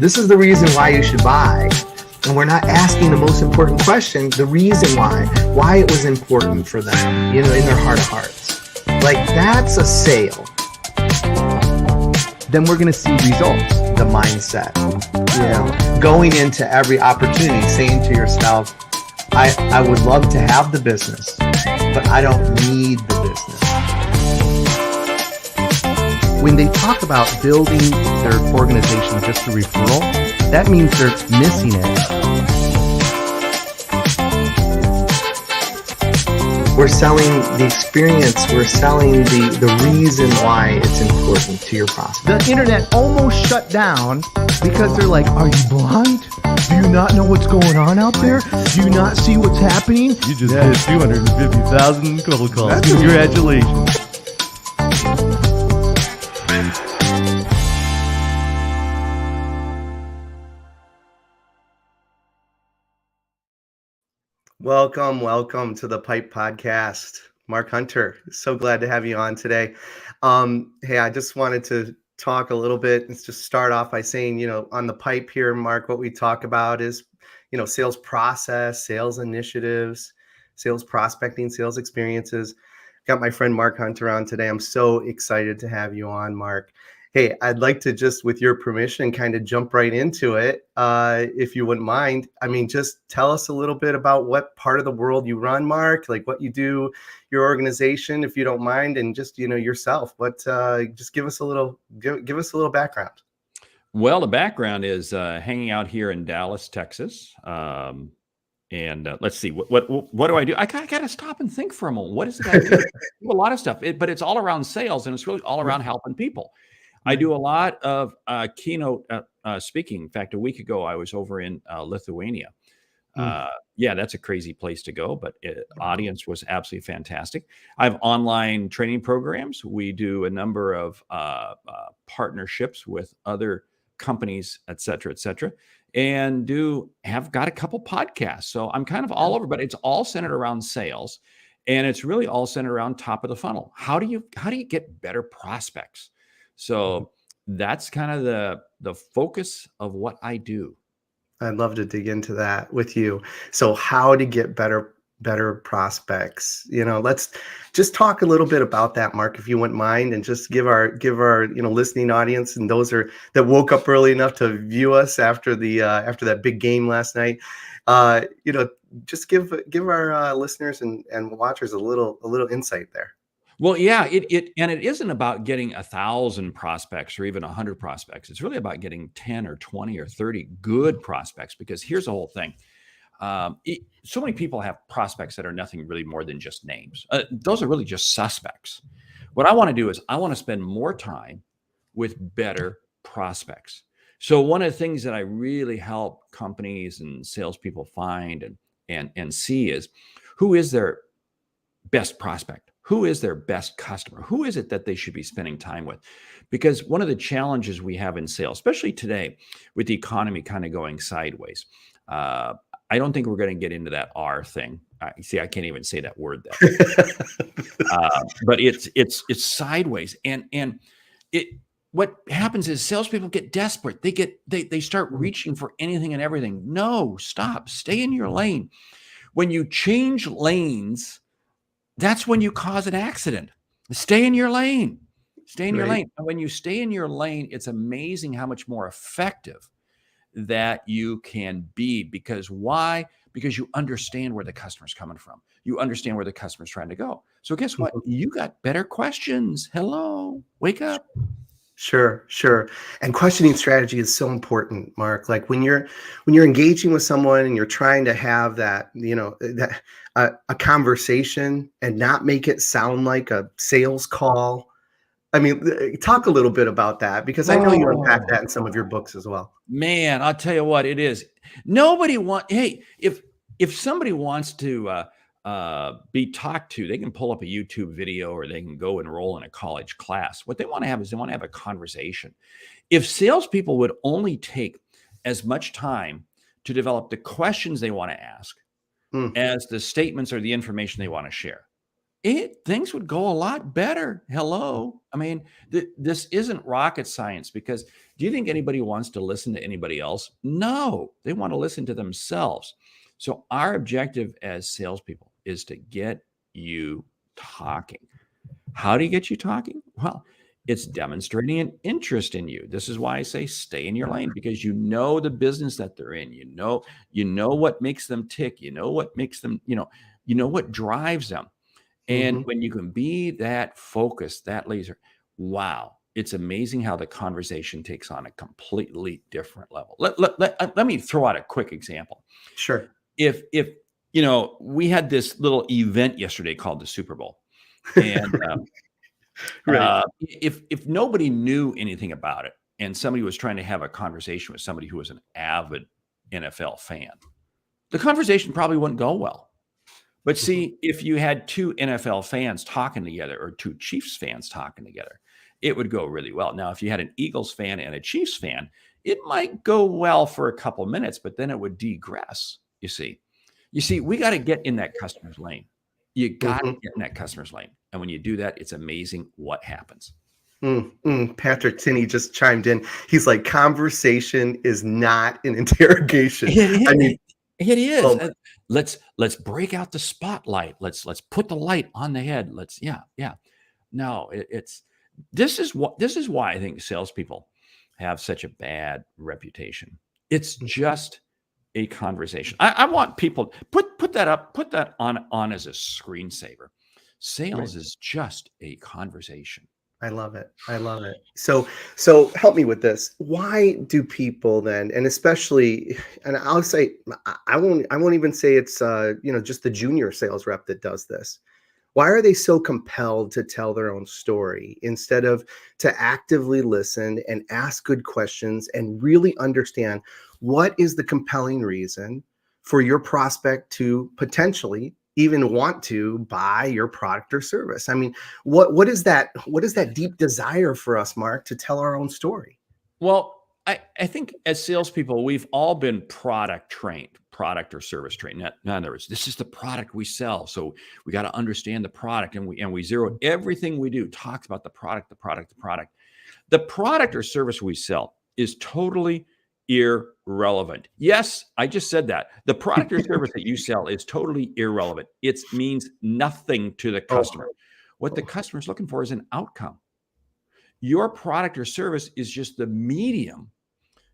this is the reason why you should buy. And we're not asking the most important question, the reason why it was important for them, in their heart of hearts. Like, that's a sale. Then we're going to see results, the mindset, going into every opportunity, saying to yourself, I would love to have the business, but I don't need the business. When they talk about building their organization just through referral, that means they're missing it. We're selling the experience. We're selling the reason why it's important to your prospect. The internet almost shut down because they're like, are you blind? Do you not know what's going on out there? Do you not see what's happening? You just did 250,000 cold calls. Congratulations. Welcome to the Pipe Podcast. Mark Hunter, so glad to have you on today. Hey, I just wanted to talk a little bit and just start off by saying, on the Pipe here, Mark, what we talk about is, sales process, sales initiatives, sales prospecting, sales experiences. Got my friend Mark Hunter on today. I'm so excited to have you on, Mark. Hey, I'd like to just, with your permission, kind of jump right into it, if you wouldn't mind. I mean, just tell us a little bit about what part of the world you run, Mark, like what you do, your organization, if you don't mind, and just, yourself. But just give us a little background. Well, the background is hanging out here in Dallas, Texas. And let's see, what do I do? I got to stop and think for a moment. What is it I do? I do a lot of stuff, but it's all around sales, and it's really all around helping people. I do a lot of keynote speaking. In fact, a week ago, I was over in Lithuania. Yeah, that's a crazy place to go, but audience was absolutely fantastic. I have online training programs. We do a number of partnerships with other companies, et cetera, and have got a couple podcasts. So I'm kind of all over, but it's all centered around sales, and it's really all centered around top of the funnel. How do you get better prospects? So that's kind of the focus of what I do. I'd love to dig into that with you. So how to get better prospects. Let's just talk a little bit about that, Mark, if you wouldn't mind, and just give our listening audience and those that woke up early enough to view us after that big game last night. Just give our listeners and watchers a little insight there. Well, yeah, it isn't about getting 1,000 prospects or even 100 prospects. It's really about getting 10 or 20 or 30 good prospects, because here's the whole thing. So many people have prospects that are nothing really more than just names. Those are really just suspects. What I want to do is I want to spend more time with better prospects. So one of the things that I really help companies and salespeople find and see is, who is their best prospect? Who is their best customer? Who is it that they should be spending time with? Because one of the challenges we have in sales, especially today with the economy kind of going sideways, I don't think we're going to get into that R thing. See, I can't even say that word. But it's sideways, and what happens is salespeople get desperate. They start reaching for anything and everything. No, stop. Stay in your lane. When you change lanes, that's when you cause an accident. Stay in your lane. Stay in your lane. And when you stay in your lane, it's amazing how much more effective that you can be. Because why? Because you understand where the customer's coming from. You understand where the customer's trying to go. So guess what? You got better questions. Hello, wake up. Sure. And questioning strategy is so important, Mark. Like when you're engaging with someone and you're trying to have that, a conversation and not make it sound like a sales call. I mean, talk a little bit about that, because I know you unpack that in some of your books as well. Man, I'll tell you what it is. Hey, if somebody wants to be talked to, they can pull up a YouTube video or they can go enroll in a college class. What they want to have is they want to have a conversation. If salespeople would only take as much time to develop the questions they want to ask as the statements or the information they want to share, things would go a lot better. Hello. I mean, this isn't rocket science, because Do you think anybody wants to listen to anybody else? No, they want to listen to themselves. So our objective as salespeople is to get you talking. How do you get you talking? Well, it's demonstrating an interest in you. This is why I say stay in your lane, because you know the business that they're in. You know what makes them tick. You know what makes them, you know what drives them. And when you can be that focused, that laser, wow, it's amazing how the conversation takes on a completely different level. Let me throw out a quick example. Sure. If we had this little event yesterday called the Super Bowl, and Right. if nobody knew anything about it, and somebody was trying to have a conversation with somebody who was an avid NFL fan, the conversation probably wouldn't go well. But see, if you had two NFL fans talking together or two Chiefs fans talking together, it would go really well. Now, if you had an Eagles fan and a Chiefs fan, it might go well for a couple of minutes, but then it would degress. You see, we got to get in that customer's lane. You got to get in that customer's lane. And when you do that, it's amazing what happens. Patrick Tinney just chimed in. He's like, conversation is not an interrogation. I mean, it is. Let's break out the spotlight. Let's put the light on the head. No, this is why I think salespeople have such a bad reputation. It's just a conversation. I want people put that up, put that on as a screensaver. Sales is just a conversation. I love it. So help me with this. Why do people then, and especially, and I'll say, I won't even say it's just the junior sales rep that does this. Why are they so compelled to tell their own story instead of to actively listen and ask good questions and really understand what is the compelling reason for your prospect to potentially even want to buy your product or service? I mean, what is that deep desire for us, Mark, to tell our own story? Well, I think as salespeople, we've all been product or service trained. In other words, this is the product we sell. So we got to understand the product, and we zero everything we do talks about the product. The product or service we sell is totally irrelevant. Yes, I just said that. The product or service that you sell is totally irrelevant. It means nothing to the customer. What the customer is looking for is an outcome. Your product or service is just the medium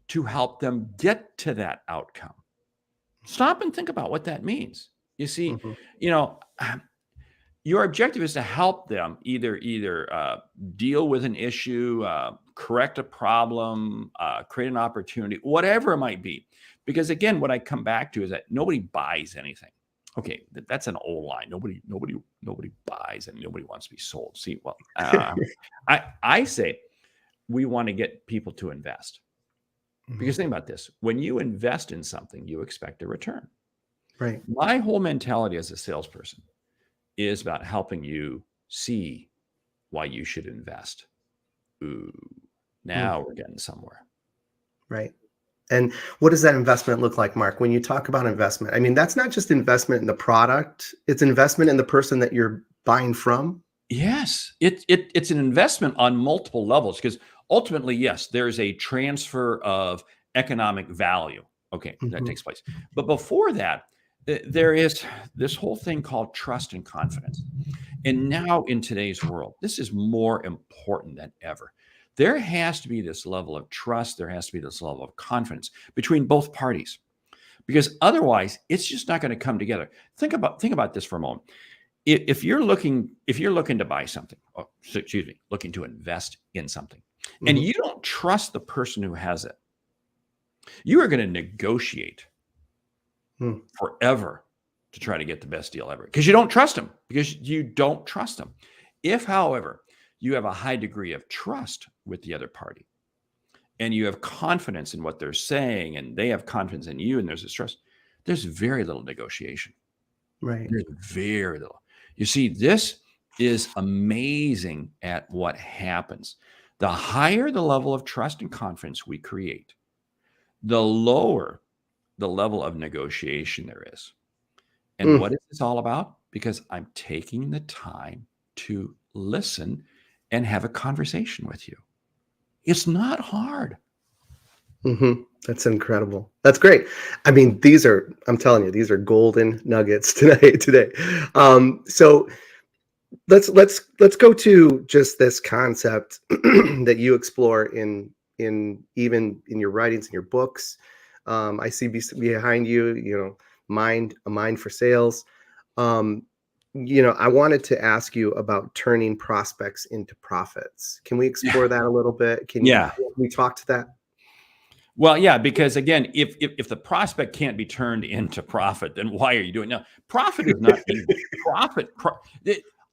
to help them get to that outcome. Stop and think about what that means. You see, your objective is to help them either deal with an issue, correct a problem, create an opportunity, whatever it might be. Because again, what I come back to is that nobody buys anything. Okay, that's an old line. Nobody buys and nobody wants to be sold. See, well, I say we want to get people to invest. Because think about this. When you invest in something, you expect a return. Right. My whole mentality as a salesperson is about helping you see why you should invest. Ooh, now we're getting somewhere. Right. And what does that investment look like, Mark? When you talk about investment, I mean, that's not just investment in the product, it's investment in the person that you're buying from. Yes, it's an investment on multiple levels, because ultimately, yes, there's a transfer of economic value. Okay, that takes place. But before that, there is this whole thing called trust and confidence. And now in today's world, this is more important than ever. There has to be this level of trust. There has to be this level of confidence between both parties, because otherwise it's just not going to come together. Think about this for a moment. If you're looking to buy something, looking to invest in something, and you don't trust the person who has it, you are going to negotiate forever to try to get the best deal ever, because you don't trust them. If, however, you have a high degree of trust with the other party, and you have confidence in what they're saying, and they have confidence in you, and there's this trust, there's very little negotiation. Right. There's very little. You see, this is amazing at what happens. The higher the level of trust and confidence we create, the lower the level of negotiation there is. And what is this all about? Because I'm taking the time to listen and have a conversation with you. It's not hard. That's incredible. That's great. I mean, I'm telling you, these are golden nuggets today. So let's go to just this concept that you explore in even in your writings in your books. I see behind you, a mind for sales. Um, I wanted to ask you about turning prospects into profits. Can we explore that a little bit? Yeah. Can we talk to that? Well, yeah, because again, if the prospect can't be turned into profit, then why are you doing it? Now? Profit is not evil.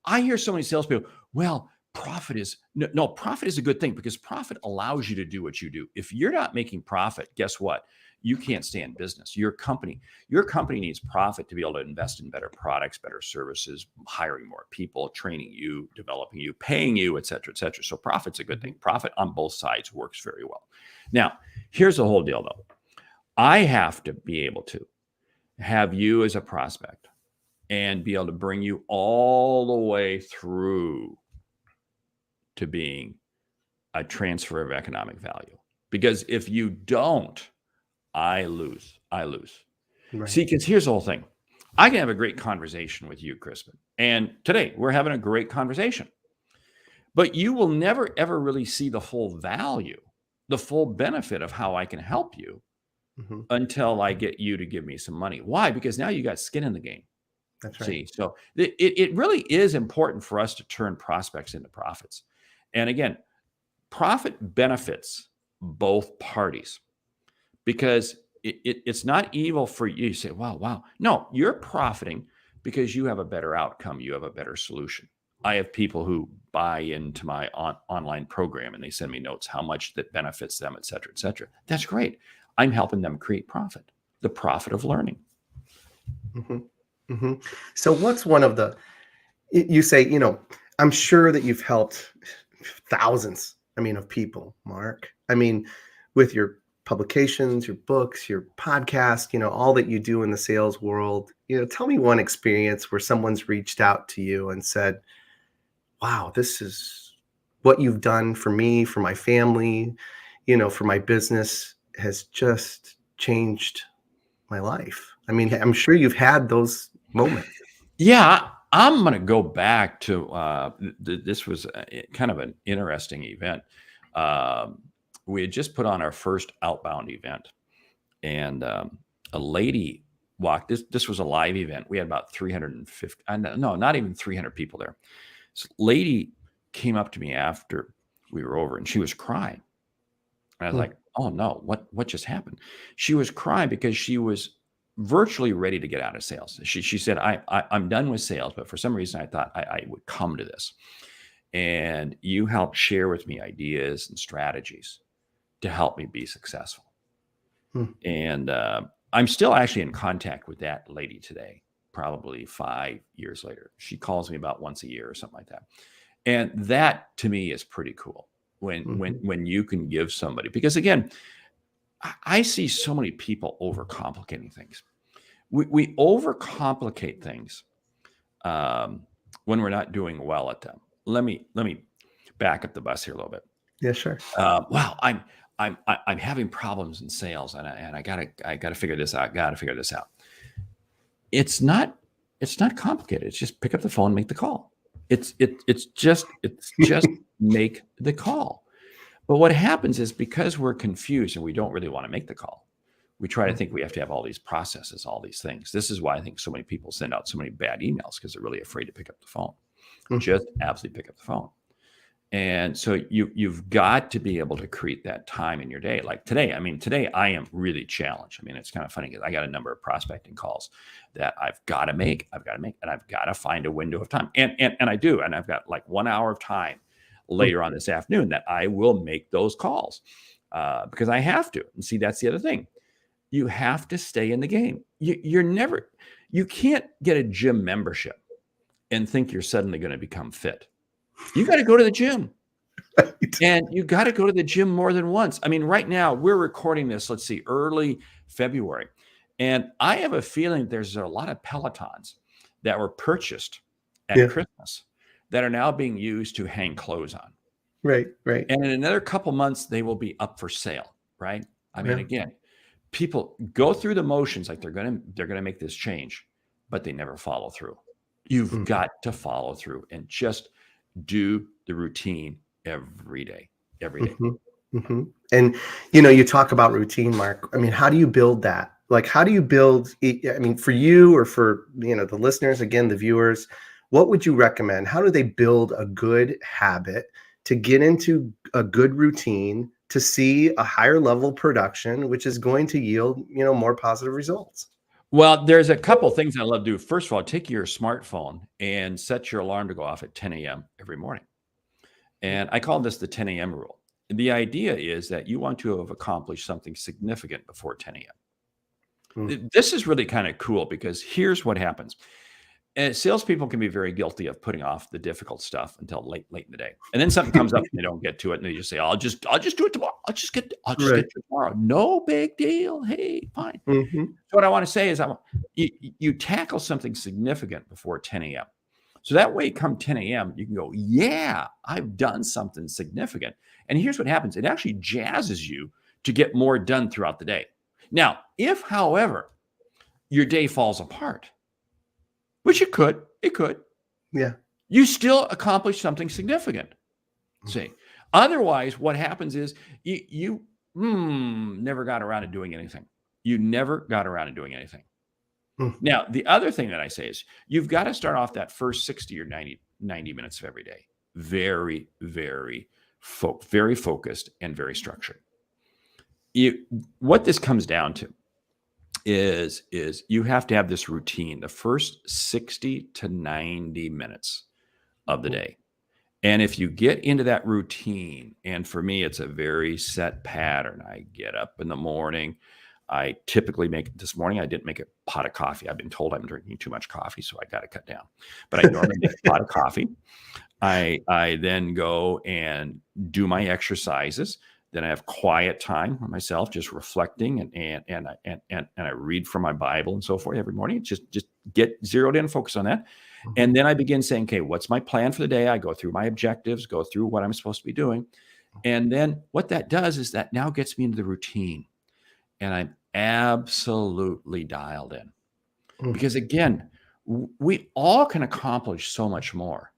I hear so many salespeople. Well, profit is no. Profit is a good thing because profit allows you to do what you do. If you're not making profit, guess what? You can't stay in business. Your company needs profit to be able to invest in better products, better services, hiring more people, training you, developing you, paying you, et cetera, et cetera. So profit's a good thing. Profit on both sides works very well. Now, here's the whole deal, though. I have to be able to have you as a prospect and be able to bring you all the way through to being a transfer of economic value. Because if you don't, I lose. Right. See, because here's the whole thing. I can have a great conversation with you, Crispin. And today we're having a great conversation. But you will never, ever really see the full value, the full benefit of how I can help you until I get you to give me some money. Why? Because now you got skin in the game. That's right. See, so it really is important for us to turn prospects into profits. And again, profit benefits both parties because it's not evil for you to say, wow. No, you're profiting because you have a better outcome. You have a better solution. I have people who buy into my online program and they send me notes, how much that benefits them, et cetera, et cetera. That's great. I'm helping them create profit, the profit of learning. So what's one of you say, I'm sure that you've helped thousands, of people, Mark. With your publications, your books, your podcast, all that you do in the sales world, tell me one experience where someone's reached out to you and said, wow, this is what you've done for me, for my family, for my business has just changed my life. I'm sure you've had those moments. Yeah, I'm going to go back to this was kind of an interesting event. We had just put on our first outbound event, and a lady walked. This was a live event. We had about 350. No, not even 300 people there. This lady came up to me after we were over, and she was crying. And I was like, "Oh no, what just happened?" She was crying because she was virtually ready to get out of sales. She said, I'm done with sales, but for some reason I thought I would come to this. And you helped share with me ideas and strategies to help me be successful. And I'm still actually in contact with that lady today, probably 5 years later. She calls me about once a year or something like that. And that to me is pretty cool when you can give somebody, because again, I see so many people overcomplicating things. We overcomplicate things when we're not doing well at them. Let me back up the bus here a little bit. Yeah, sure. Well, I'm having problems in sales, and I gotta figure this out. It's not complicated. It's just pick up the phone, and make the call. It's just make the call. But what happens is because we're confused and we don't really want to make the call, we try to think we have to have all these processes, all these things. This is why I think so many people send out so many bad emails, because they're really afraid to pick up the phone. Just absolutely pick up the phone. And so you've got to be able to create that time in your day. Like today, today I am really challenged. It's kind of funny because I got a number of prospecting calls that I've got to make, and I've got to find a window of time. And I do. And I've got like 1 hour of time later on this afternoon that I will make those calls because I have to. And see, that's the other thing. You have to stay in the game. You can't get a gym membership and think you're suddenly going to become fit. You got to go to the gym. And you got to go to the gym more than once. Right now we're recording this, let's see, early February. And I have a feeling there's a lot of Pelotons that were purchased at Christmas that are now being used to hang clothes on. Right. And in another couple months, they will be up for sale, right? I mean, again, people go through the motions like they're gonna make this change, but they never follow through. You've got to follow through and just do the routine every day, every day. And you talk about routine, Mark. I mean, how do you build that? Like, how do you build? I mean, for you or for the listeners, again, the viewers, what would you recommend? How do they build a good habit to get into a good routine to see a higher level production, which is going to yield more positive results? Well, there's a couple things I love to do. First of all, take your smartphone and set your alarm to go off at 10 a.m. every morning. And I call this the 10 a.m. rule. The idea is that you want to have accomplished something significant before 10 a.m. This is really kind of cool because here's what happens. Salespeople can be very guilty of putting off the difficult stuff until late in the day, and then something comes up and they don't get to it, and they just say, "I'll just do it tomorrow. I'll just get to it tomorrow. No big deal. Hey, fine." So what I want to say is, you tackle something significant before 10 a.m. So that way, come 10 a.m., you can go, "Yeah, I've done something significant." And here's what happens: it actually jazzes you to get more done throughout the day. Now, if, however, your day falls apart, which it could, you still accomplish something significant. See, otherwise, what happens is you never got around to doing anything. You never got around to doing anything. Now, the other thing that I say is you've got to start off that first 60 or 90 minutes of every day very, very focused and very structured. What this comes down to is you have to have this routine the first 60 to 90 minutes of the day. And if you get into that routine, and for me, it's a very set pattern. I get up in the morning. I typically this morning, I didn't make a pot of coffee. I've been told I'm drinking too much coffee, so I got to cut down. But I normally make a pot of coffee. I then go and do my exercises. Then I have quiet time for myself, just reflecting, and I read from my Bible and so forth every morning. Just get zeroed in, focus on that. And then I begin saying, okay, what's my plan for the day? I go through my objectives, go through what I'm supposed to be doing. And then what that does is that now gets me into the routine. And I'm absolutely dialed in. Because again, we all can accomplish so much more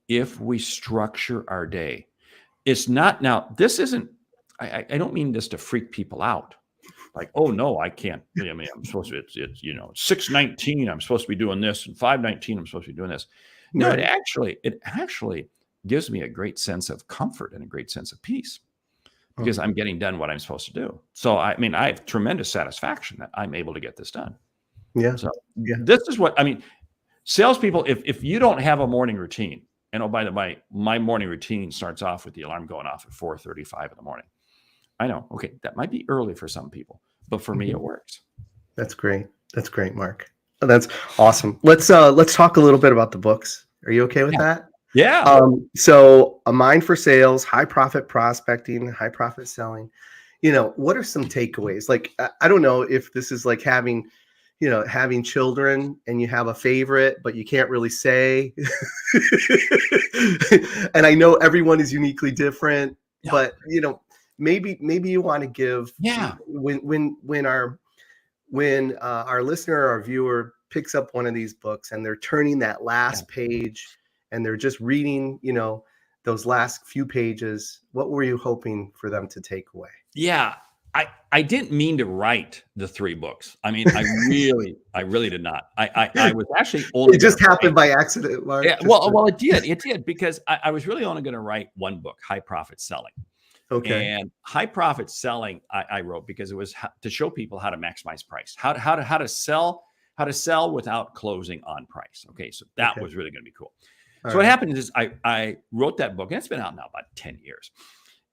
if we structure our day. It's not, now, this isn't, I don't mean this to freak people out. Like, oh no, I can't. I mean, I'm supposed to, it's 6:19, I'm supposed to be doing this, and 5:19, I'm supposed to be doing this. No, it actually gives me a great sense of comfort and a great sense of peace because I'm getting done what I'm supposed to do. So, I mean, I have tremendous satisfaction that I'm able to get this done. So this is what, I mean, salespeople, if you don't have a morning routine, and oh, by the way, my morning routine starts off with the alarm going off at 4:35 in the morning. I know, okay, that might be early for some people, but for me, it works. That's great. That's great, Mark. That's awesome. Let's talk a little bit about the books. Are you okay with that? Yeah. So A Mind for Sales, High Profit Prospecting, High Profit Selling. What are some takeaways? Like, I don't know if this is like having children and you have a favorite, but you can't really say. And I know everyone is uniquely different, but maybe you want to give when our listener or our viewer picks up one of these books and they're turning that last page and they're just reading, those last few pages, what were you hoping for them to take away? Yeah. I didn't mean to write the 3 books. I mean, I really did not. I was actually only. It just happened by accident, Mark. Yeah, well, it did because I was really only going to write one book, High Profit Selling. Okay. And High Profit Selling, I wrote because it was to show people how to maximize price, how to sell without closing on price. Okay, so that was really going to be cool. So what happened is I wrote that book, and it's been out now about 10 years,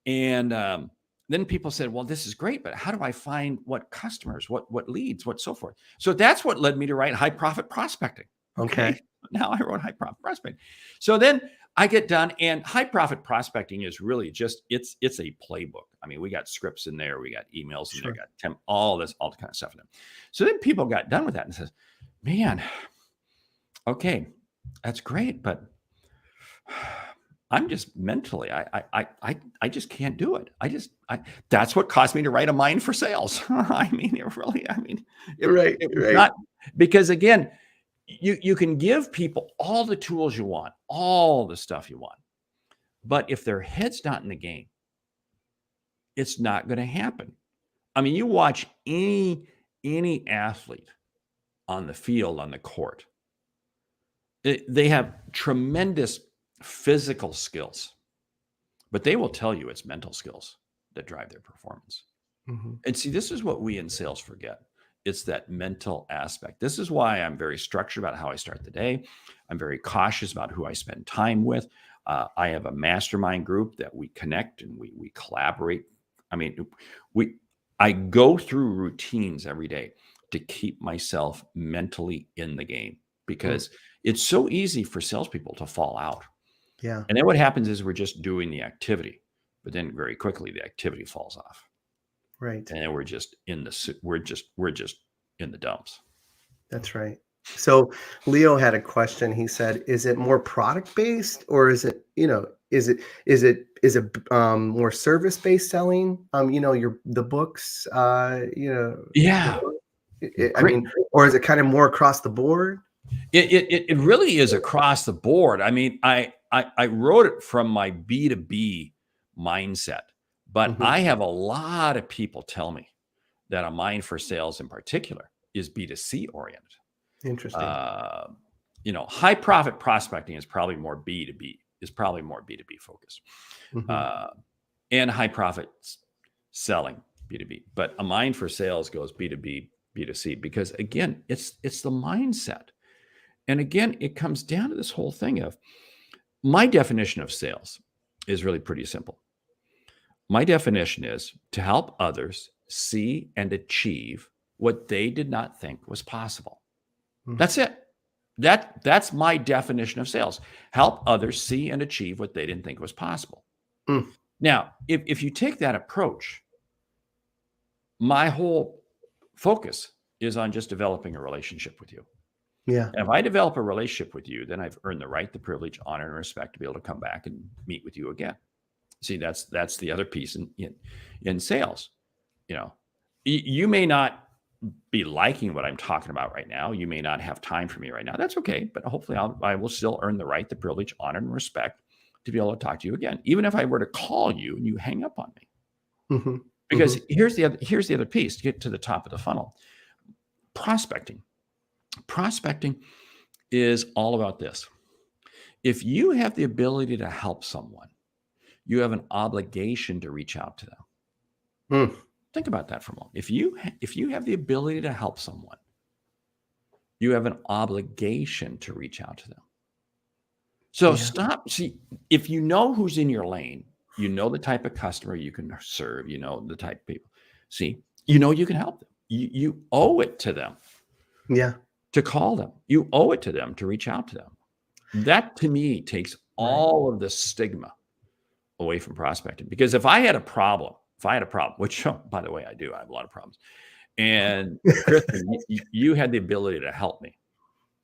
and then people said, well, this is great, but how do I find what customers, what leads, what so forth? So that's what led me to write High Profit Prospecting. Okay. Now I wrote High Profit Prospecting. So then I get done, and High Profit Prospecting is really just, it's a playbook. I mean, we got scripts in there, we got emails in there, got all the kind of stuff in there. So then people got done with that and says, man, okay, that's great, but I'm just mentally, I just can't do it. That's what caused me to write a mind for sales. Right, It was right. not, because again, you can give people all the tools you want, all the stuff you want, but if their head's not in the game, it's not going to happen. I mean, you watch any athlete on the field, on the court, they have tremendous physical skills, but they will tell you it's mental skills that drive their performance. Mhm. And see, this is what we in sales forget. It's that mental aspect. This is why I'm very structured about how I start the day. I'm very cautious about who I spend time with. I have a mastermind group that we connect and we collaborate. I mean, I go through routines every day to keep myself mentally in the game, because it's so easy for salespeople to fall out. Yeah. And then what happens is we're just doing the activity, but then very quickly the activity falls off, Right. and then we're just in the dumps. That's right. So Leo had a question. He said, "Is it more product based, or is it more service based selling? The books. Yeah, I mean, or is it kind of more across the board?" it really is across the board. I mean, I wrote it from my B2B mindset, but Mhm. I have a lot of people tell me that a mind for sales in particular is B2C oriented. Interesting. High profit prospecting is probably more B2B, focused, Mhm. and high profit selling B2B. But a mind for sales goes B2B, B2C, because again, it's the mindset. And again, it comes down to this whole thing of, my definition of sales is really pretty simple. My definition is to help others see and achieve what they did not think was possible. Mm. That's it. That's my definition of sales. Help others see and achieve what they didn't think was possible. Mm. Now, if you take that approach, my whole focus is on just developing a relationship with you. Yeah. And if I develop a relationship with you, then I've earned the right, the privilege, honor, and respect to be able to come back and meet with you again. See, that's the other piece in sales. You may not be liking what I'm talking about right now. You may not have time for me right now. That's okay. But hopefully I will still earn the right, the privilege, honor, and respect to be able to talk to you again, even if I were to call you and you hang up on me. Mhm. Because Mhm. here's the other piece to get to the top of the funnel. Prospecting is all about this. If you have the ability to help someone, you have an obligation to reach out to them. Mm. Think about that for a moment. If you have the ability to help someone, you have an obligation to reach out to them. So see, if you know who's in your lane, you know the type of customer you can serve, you know the type of people. See, you can help them. You owe it to them. Yeah. To call them. You owe it to them to reach out to them. That to me takes all of the stigma away from prospecting. Because if I had a problem, which by the way, I do, I have a lot of problems. And Kristen, you had the ability to help me.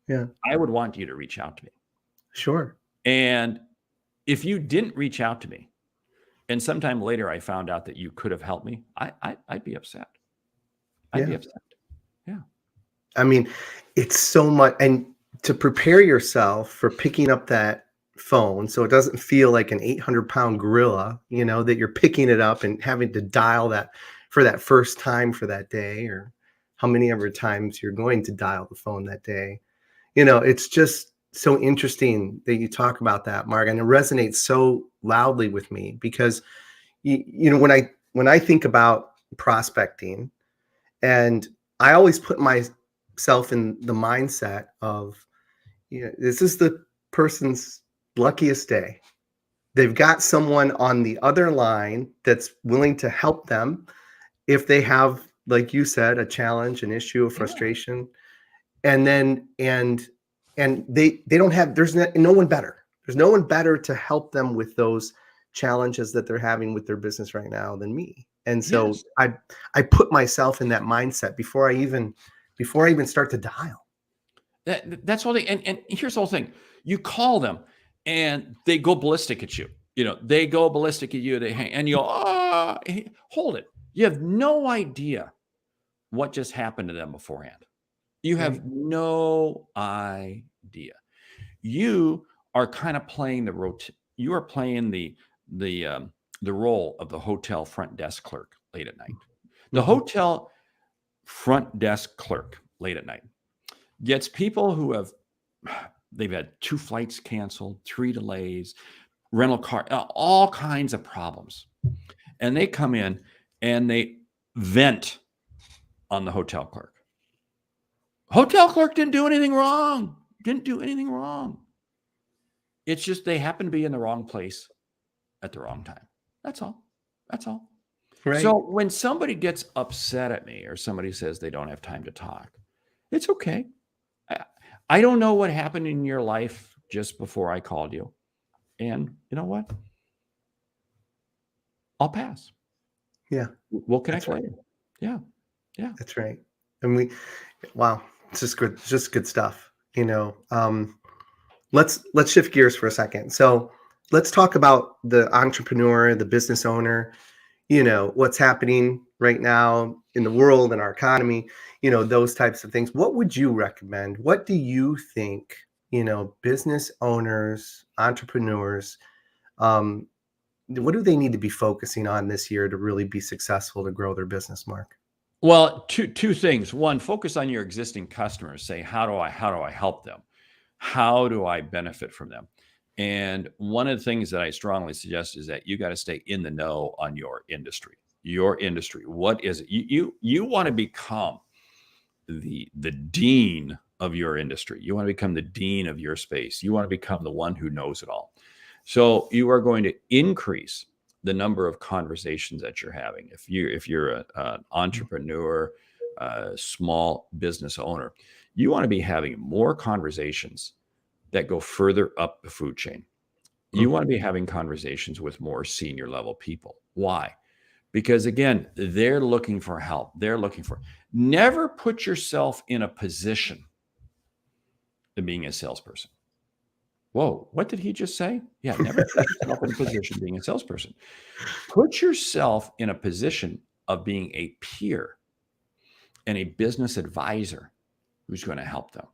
Yeah. I would want you to reach out to me. Sure. And if you didn't reach out to me, and sometime later I found out that you could have helped me, I'd be upset. I'd be upset. Yeah. I mean, it's so much, and to prepare yourself for picking up that phone so it doesn't feel like an 800-pound gorilla, that you're picking it up and having to dial that for that first time for that day, or how many ever times you're going to dial the phone that day. It's just so interesting that you talk about that, Mark, and it resonates so loudly with me because, when I think about prospecting, and I always put myself in the mindset of, this is the person's luckiest day. They've got someone on the other line that's willing to help them if they have, like you said, a challenge, an issue, a frustration. And then, and they don't have, there's no one better. There's no one better to help them with those challenges that they're having with their business right now than me. And so I put myself in that mindset before I even start to dial. That's all. And here's the whole thing. You call them, and they go ballistic at you. They go ballistic at you. They hang, and you go, hold it. You have no idea what just happened to them beforehand. You have no idea. You are kind of playing you are playing the role of the hotel front desk clerk late at night. The hotel front desk clerk late at night gets people who they've had 2 flights canceled, 3 delays, rental car, all kinds of problems. And they come in and they vent on the hotel clerk. Hotel clerk didn't do anything wrong. It's just they happen to be in the wrong place at the wrong time. That's all. Right. So when somebody gets upset at me or somebody says they don't have time to talk, it's okay. I don't know what happened in your life just before I called you. And you know what? I'll pass. Yeah. We'll connect later. Yeah. That's right. And wow, it's just good stuff. Let's shift gears for a second. So let's talk about the entrepreneur, the business owner, what's happening right now in the world and our economy, those types of things. What would you recommend? What do you think, business owners, entrepreneurs, what do they need to be focusing on this year to really be successful to grow their business, Mark? Well, two things. One, focus on your existing customers. Say, how do I help them? How do I benefit from them? And one of the things that I strongly suggest is that you got to stay in the know on your industry. What is it? You want to become the dean of your industry. You want to become the dean of your space. You want to become the one who knows it all. So you are going to increase the number of conversations that you're having. If you're an entrepreneur, small business owner, you want to be having more conversations that go further up the food chain. You want to be having conversations with more senior level people. Why? Because again, they're looking for help. Never put yourself in a position of being a salesperson. Whoa, what did he just say? Yeah, never put yourself in a position of being a salesperson. Put yourself in a position of being a peer and a business advisor who's going to help them.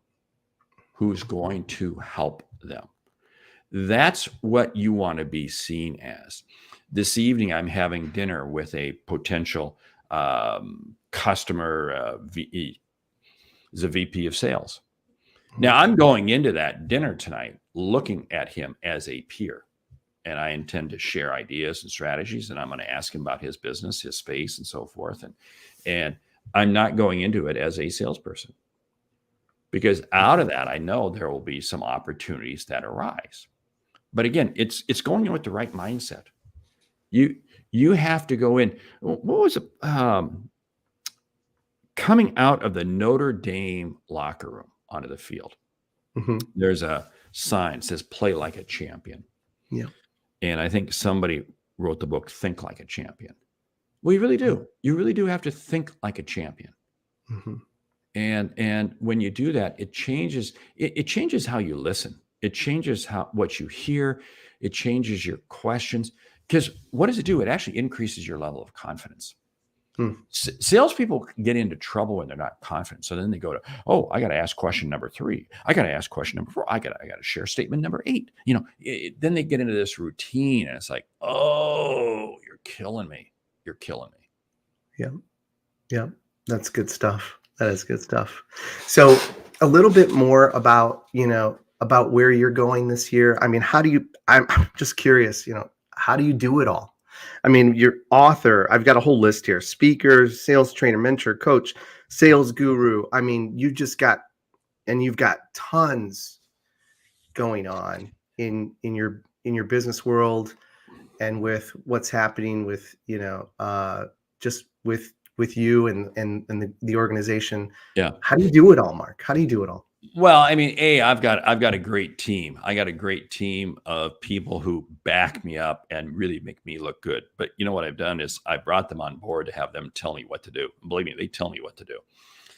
That's what you want to be seen as. This evening, I'm having dinner with a potential customer. He's a VP of sales. Now, I'm going into that dinner tonight looking at him as a peer, and I intend to share ideas and strategies, and I'm going to ask him about his business, his space, and so forth. And I'm not going into it as a salesperson, because out of that, I know there will be some opportunities that arise. But again, it's going in with the right mindset. You have to go in. What was it? Coming out of the Notre Dame locker room onto the field, there's a sign that says "Play like a champion." Yeah, and I think somebody wrote the book "Think Like a Champion." Well, you really do. You really do have to think like a champion. And when you do that, it changes. It changes how you listen. It changes what you hear. It changes your questions. Because what does it do? It actually increases your level of confidence. Salespeople get into trouble when they're not confident. So then they go to, I got to ask question number 3. I got to ask question number 4. I got to share statement number 8. Then they get into this routine, and it's like, you're killing me. You're killing me. Yeah. That's good stuff. That is good stuff. So a little bit more about where you're going this year. I mean, I'm just curious, how do you do it all? I mean, you're author. I've got a whole list here: speaker, sales trainer, mentor, coach, sales guru. I mean, you've got tons going on in your business world, and with what's happening with, just with you and the organization. Yeah. How do you do it all, Mark? How do you do it all? Well, I mean, I've got a great team. I got a great team of people who back me up and really make me look good. But you know what I've done is I brought them on board to have them tell me what to do. And believe me, they tell me what to do.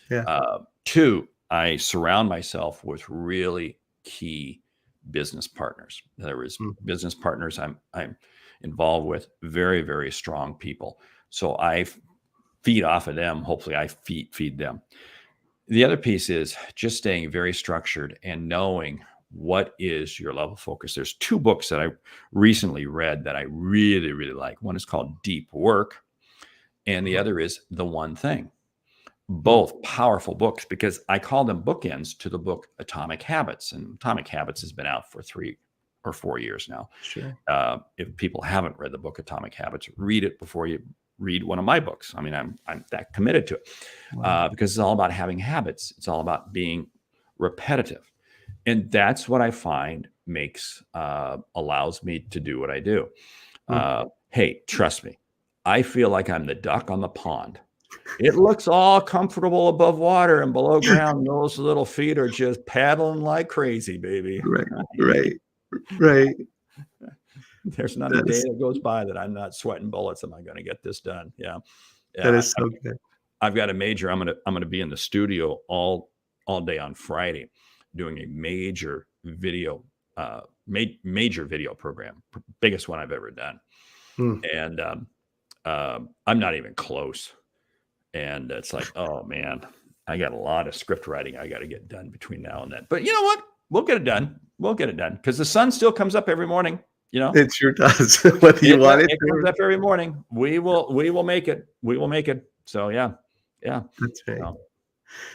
Yeah. 2, I surround myself with really key business partners. There was Mm. business partners I'm involved with, very, very strong people. So I feed off of them. Hopefully I feed them. The other piece is just staying very structured and knowing what is your level of focus. There's 2 books that I recently read that I really, really like. One is called Deep Work, and the other is The One Thing. Both powerful books, because I call them bookends to the book Atomic Habits. And Atomic Habits has been out for 3 or 4 years now. Sure. If people haven't read the book Atomic Habits, read it before you read one of my books. I mean, I'm that committed to it. Wow. Because it's all about having habits. It's all about being repetitive. And that's what I find allows me to do what I do. Hey, trust me, I feel like I'm the duck on the pond. It looks all comfortable above water, and below ground, those little feet are just paddling like crazy, baby. Right. There's not a day that goes by that I'm not sweating bullets. Am I going to get this done? Yeah. That is so good. I've got a major. I'm gonna be in the studio all day on Friday, doing a major video program, biggest one I've ever done, and I'm not even close. And it's like, oh man, I got a lot of script writing I got to get done between now and then. But you know what? We'll get it done. Because the sun still comes up every morning. You know, it sure does. Whether you want it, it comes up every morning. We will make it. We will make it. So yeah. That's right.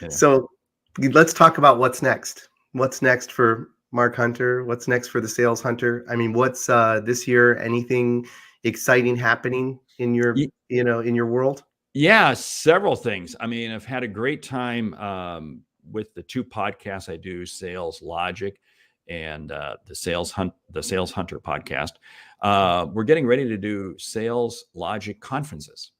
Yeah. So let's talk about what's next. What's next for Mark Hunter? What's next for the Sales Hunter? I mean, what's this year? Anything exciting happening in your in your world? Yeah, several things. I mean, I've had a great time with the 2 podcasts I do, Sales Logic and the Sales Hunter podcast. We're getting ready to do Sales Logic conferences.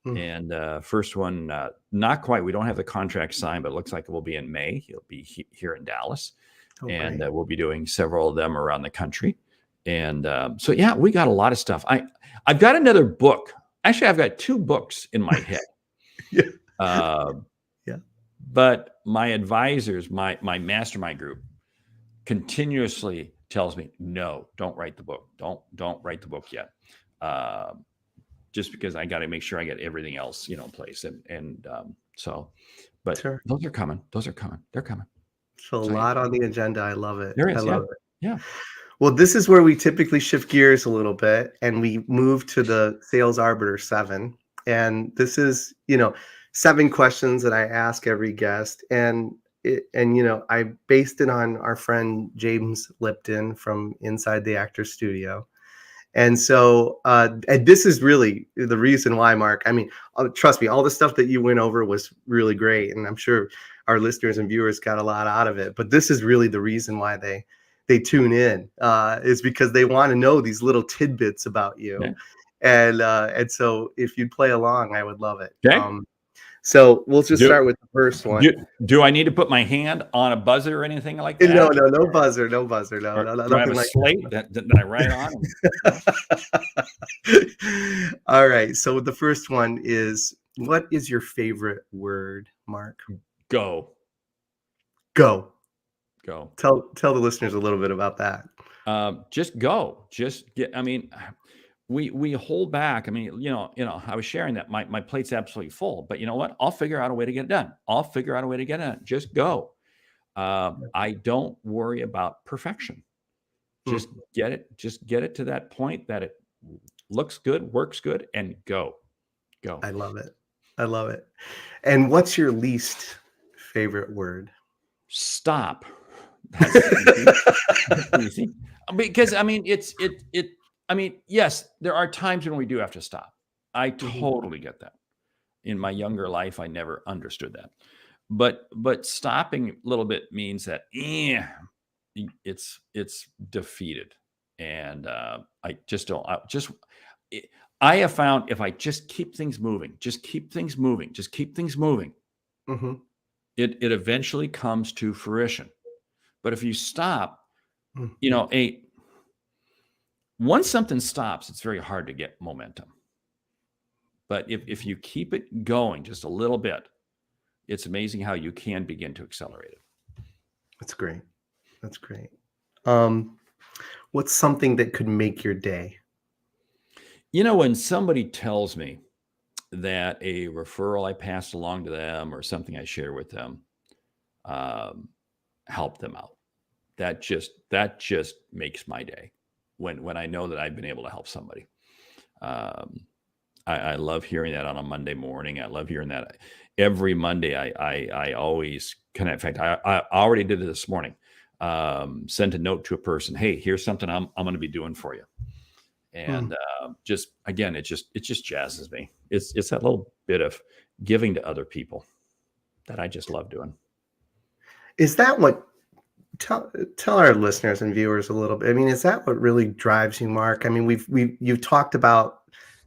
And first one, not quite. We don't have the contract signed, but it looks like it will be in May. It'll be here in Dallas. And we'll be doing several of them around the country. And so, yeah, we got a lot of stuff. I've got another book. Actually, I've got 2 books in my head. But my advisors, my mastermind group, continuously tells me, no, don't write the book. Don't write the book yet. Just because I got to make sure I get everything else, in place. But sure. Those are coming. They're coming. So a lot on the agenda. I love it. There is. I love it. Yeah. Well, this is where we typically shift gears a little bit and we move to the Sales Arbiter 7. And this is, 7 questions that I ask every guest. And I based it on our friend James Lipton from Inside the Actor Studio. And so and this is really the reason why, Mark. I mean, trust me, all the stuff that you went over was really great. And I'm sure our listeners and viewers got a lot out of it. But this is really the reason why they tune in, is because they want to know these little tidbits about you. Yeah. And so if you'd play along, I would love it. Okay. So we'll just start with the first one. Do I need to put my hand on a buzzer or anything like that? No buzzer. No, do I have a slate that I write on? All right. So the first one is, what is your favorite word, Mark? Go. Tell the listeners a little bit about that. Just go. We hold back. I mean, I was sharing that my plate's absolutely full, but you know what? I'll figure out a way to get it done. Just go. I don't worry about perfection. Just get it to that point that it looks good, works good, and go. I love it. And what's your least favorite word? Stop. That's easy. Because I mean, yes, there are times when we do have to stop. I totally get that. In my younger life, I never understood that. But stopping a little bit means that it's defeated. And I just don't. I have found if I just keep things moving, it eventually comes to fruition. But if you stop, once something stops, it's very hard to get momentum. But if you keep it going just a little bit, it's amazing how you can begin to accelerate it. That's great. Um, what's something that could make your day? When somebody tells me that a referral I passed along to them or something I share with them um, helped them out, that just makes my day when I know that I've been able to help somebody. Um, I love hearing that on a Monday morning. I love hearing that every Monday. I always connect. In fact, I already did it this morning. Sent a note to a person. Hey, here's something I'm going to be doing for you. And just again, it just jazzes me. It's that little bit of giving to other people that I just love doing. Is that what tell our listeners and viewers a little bit? I mean, is that what really drives you, Mark? I mean, you've talked about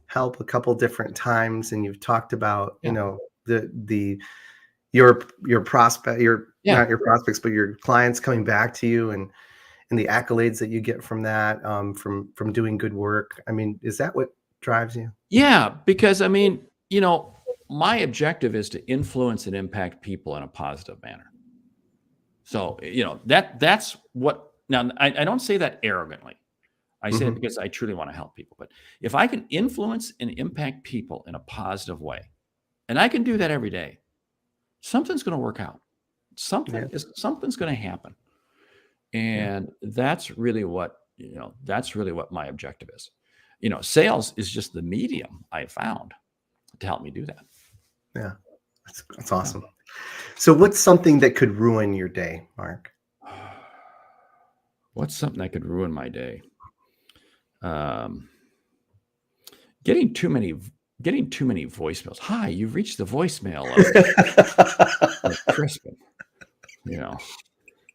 help a couple different times, and you've talked about Yeah. the your prospect, Yeah. not your prospects, but your clients coming back to you, and the accolades that you get from that, from doing good work. I mean, is that what drives you? Yeah, because I mean, my objective is to influence and impact people in a positive manner. So, that's what now I don't say that arrogantly. I say it Mhm. because I truly want to help people. But if I can influence and impact people in a positive way, and I can do that every day, something's going to work out. Yeah, Something's going to happen. yeah, And that's really what my objective is. Sales is just the medium I found to help me do that. yeah. That's Yeah. awesome. So, what's something that could ruin your day, Mark? What's something that could ruin my day? Um, getting too many voicemails. Hi, you've reached the voicemail of Crispin. You know,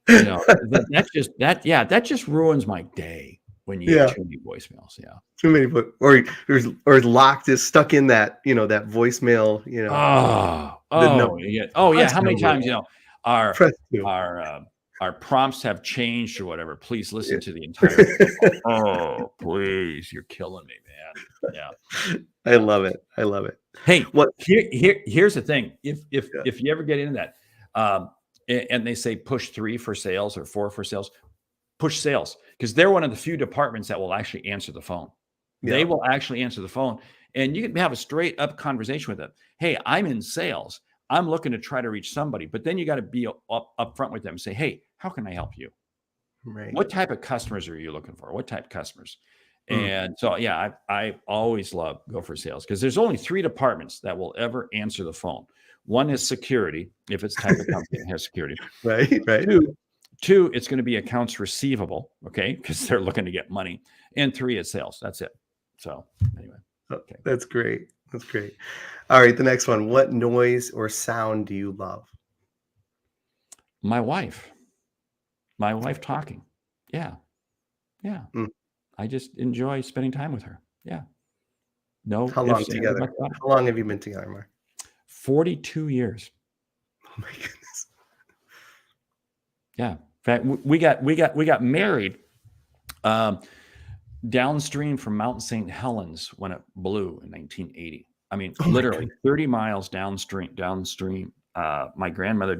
that just ruins my day when you get Yeah, too many voicemails. Yeah. too many, or locked is stuck in that voicemail. The number. Oh yeah. Press How many number. times our Press two. our our prompts have changed or whatever? Please listen Yeah. to the entire thing. Oh, please, you're killing me, man. Yeah. I love it. I love it. Hey, What? here's the thing. If Yeah. if you ever get into that, and they say push 3 for sales or 4 for sales, push sales because they're one of the few departments that will actually answer the phone. They Yeah. will actually answer the phone, and you can have a straight up conversation with them. Hey, I'm in sales. I'm looking to try to reach somebody, but then you got to be up front with them and say, hey, how can I help you? Right. What type of customers are you looking for? What type of customers? Mm. And so, yeah, I always love go for sales because there's only 3 departments that will ever answer the phone. One is security, if it's type of company that has security. Right. Right. Two, it's going to be accounts receivable, okay, because they're looking to get money. And 3 is sales. That's it. So anyway, Oh, okay. that's great. That's great. All right. The next one. What noise or sound do you love? My wife talking. Yeah. Yeah. Mm. I just enjoy spending time with her. Yeah. No How long ifs, ands, or together? buts about it. How long have you been together, Mark? 42 years. Oh my goodness. Yeah. In fact, we got married downstream from Mount St. Helens when it blew in 1980. I mean, Oh my literally goodness. 30 miles downstream. My grandmother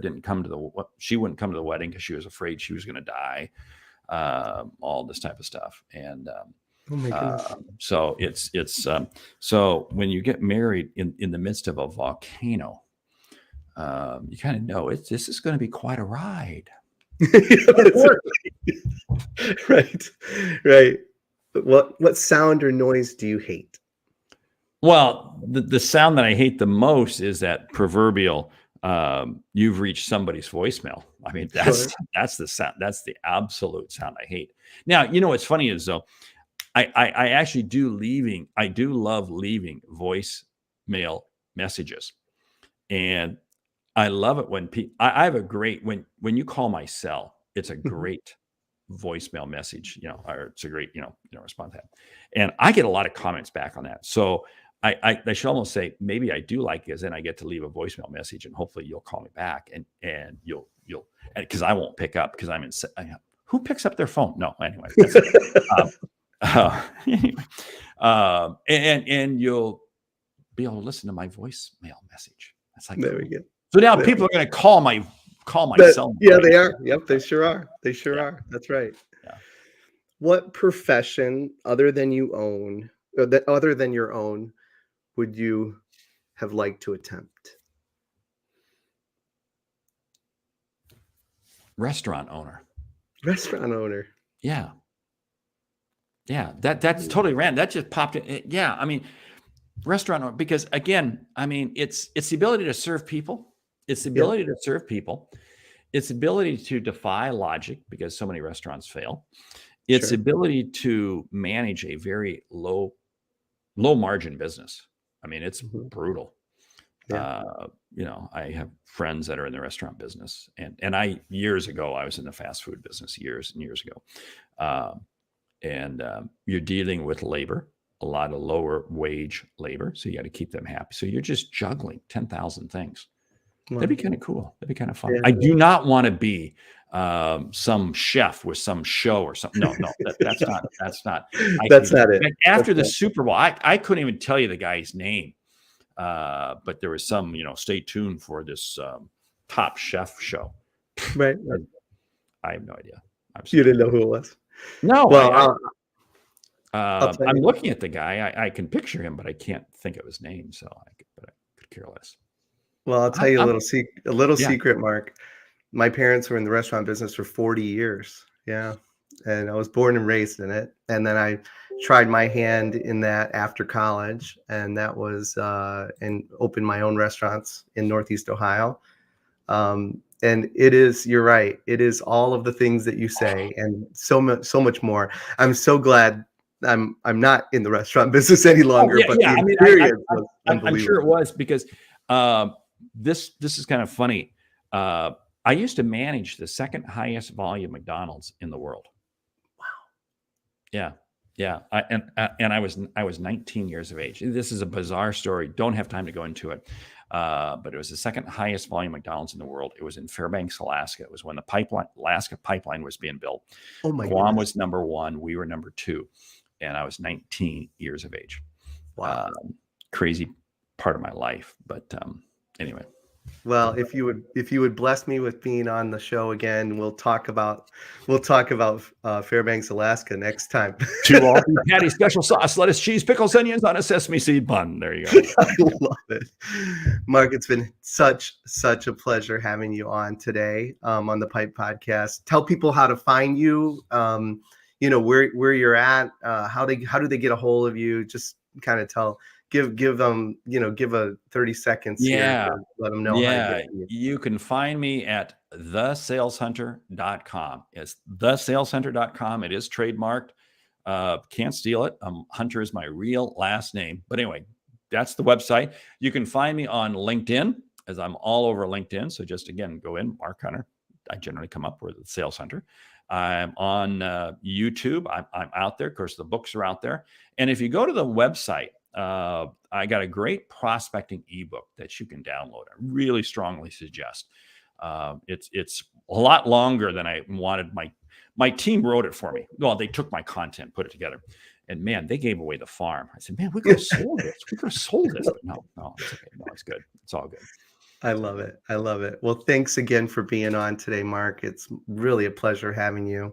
she wouldn't come to the wedding because she was afraid she was going to die. All this type of stuff. And Oh my goodness. so so when you get married in the midst of a volcano, you kind of know this is going to be quite a ride. Right. Right. But what sound or noise do you hate? Well, the sound that I hate the most is that proverbial you've reached somebody's voicemail. I mean, Sure. that's the sound. That's the absolute sound I hate. Now, what's funny is though, I actually I do love leaving voicemail messages. And I love it when people I have a great when you call my cell, it's a Mhm. great voicemail message, or it's a great, response to that. And I get a lot of comments back on that. So I should almost say maybe I do like it because then I get to leave a voicemail message and hopefully you'll call me back and you'll because I won't pick up because who picks up their phone? No, anyway. That's anyway, and you'll be able to listen to my voicemail message. That's like There cool. we go. So now There people are going to call my But cell. yeah, they are. Yep, they sure are. They sure Yeah. are. That's right. Yeah. what profession other than you own, or other than your own, would you have liked to attempt? Restaurant owner. Restaurant owner. Yeah. Yeah. That's totally random. That just popped in. Yeah. I mean, restaurant owner, because again, I mean, it's the ability to serve people. It's the ability to serve people. It's the ability to defy logic, because so many restaurants fail. It's the ability to manage a very low margin business. I mean, it's brutal. Yeah. You know, I have friends that are in the restaurant business, and I years ago I was in the fast food business years and years ago, and you're dealing with labor, a lot of lower wage labor, so you got to keep them happy. So you're just juggling 10,000 things. That'd be kind of cool. That'd be kind of fun. Yeah. I do not want to be some chef with some show or something. No, that's not. That's not it. After the Super Bowl, I couldn't even tell you the guy's name. But there was some, stay tuned for this Top Chef show. Right. I have no idea. You didn't know who it was? No. Well, I'm looking at the guy. I can picture him, but I can't think of his name. So I could care less. Well, I'll tell you a little secret, Mark. My parents were in the restaurant business for 40 years. Yeah. And I was born and raised in it. And then I tried my hand in that after college. And that was, and opened my own restaurants in Northeast Ohio. And it is, you're right. It is all of the things that you say and so much more. I'm so glad I'm not in the restaurant business any longer, but the experience was unbelievable. I'm sure it was, because this is kind of funny. I used to manage the second highest volume McDonald's in the world. Wow. Yeah. Yeah. I was 19 years of age. This is a bizarre story. Don't have time to go into it. But it was the second highest volume McDonald's in the world. It was in Fairbanks, Alaska. It was when the Alaska pipeline was being built. Oh my Guam goodness. was number 1. We were number 2. And I was 19 years of age. Wow. Crazy part of my life. But anyway. Well, if you would bless me with being on the show again, we'll talk about Fairbanks, Alaska next time. 2 all beef patty, special sauce, lettuce, cheese, pickles, onions on a sesame seed bun. There you go. I love it, Mark. It's been such a pleasure having you on today on the Pipe Podcast. Tell people how to find you. Where you're at. How do they get a hold of you? Just kind of give them, give a 30 seconds here to let them know how to get you. You can find me at thesaleshunter.com. It's thesaleshunter.com. It is trademarked. Can't steal it. Hunter is my real last name. But anyway, that's the website. You can find me on LinkedIn, as I'm all over LinkedIn. So just again, go in, Mark Hunter. I generally come up with the Sales Hunter. I'm on YouTube. I'm out there. Of course, the books are out there. And if you go to the website, I got a great prospecting ebook that you can download. I really strongly suggest. It's a lot longer than I wanted. My team wrote it for me. Well, they took my content, put it together, and man, they gave away the farm. I said, man, we could have sold this. We could have sold this. But no, it's okay. No, it's good. It's all good. I love it. Well, thanks again for being on today, Mark. It's really a pleasure having you.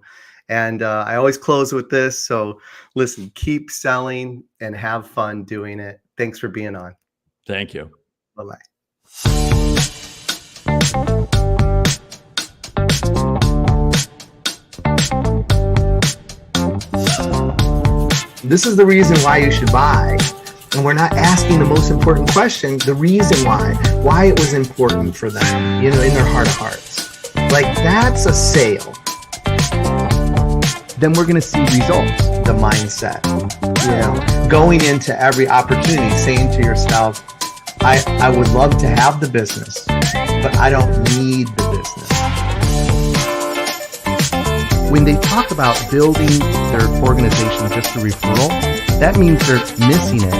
And I always close with this. So listen, keep selling and have fun doing it. Thanks for being on. Thank you. Bye-bye. This is the reason why you should buy. And we're not asking the most important question, the reason why it was important for them, in their heart of hearts. Like, that's a sale. Then we're going to see results, the mindset. Going into every opportunity, saying to yourself, I would love to have the business, but I don't need the business. When they talk about building their organization just through referral, that means they're missing it.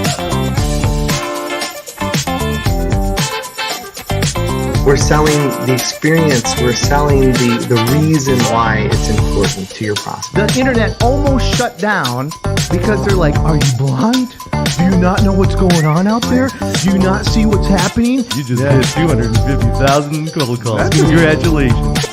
We're selling the experience. We're selling the reason why it's important to your prospect. The internet almost shut down because they're like, are you blind? Do you not know what's going on out there? Do you not see what's happening? You just hit 250,000 cold calls. Congratulations.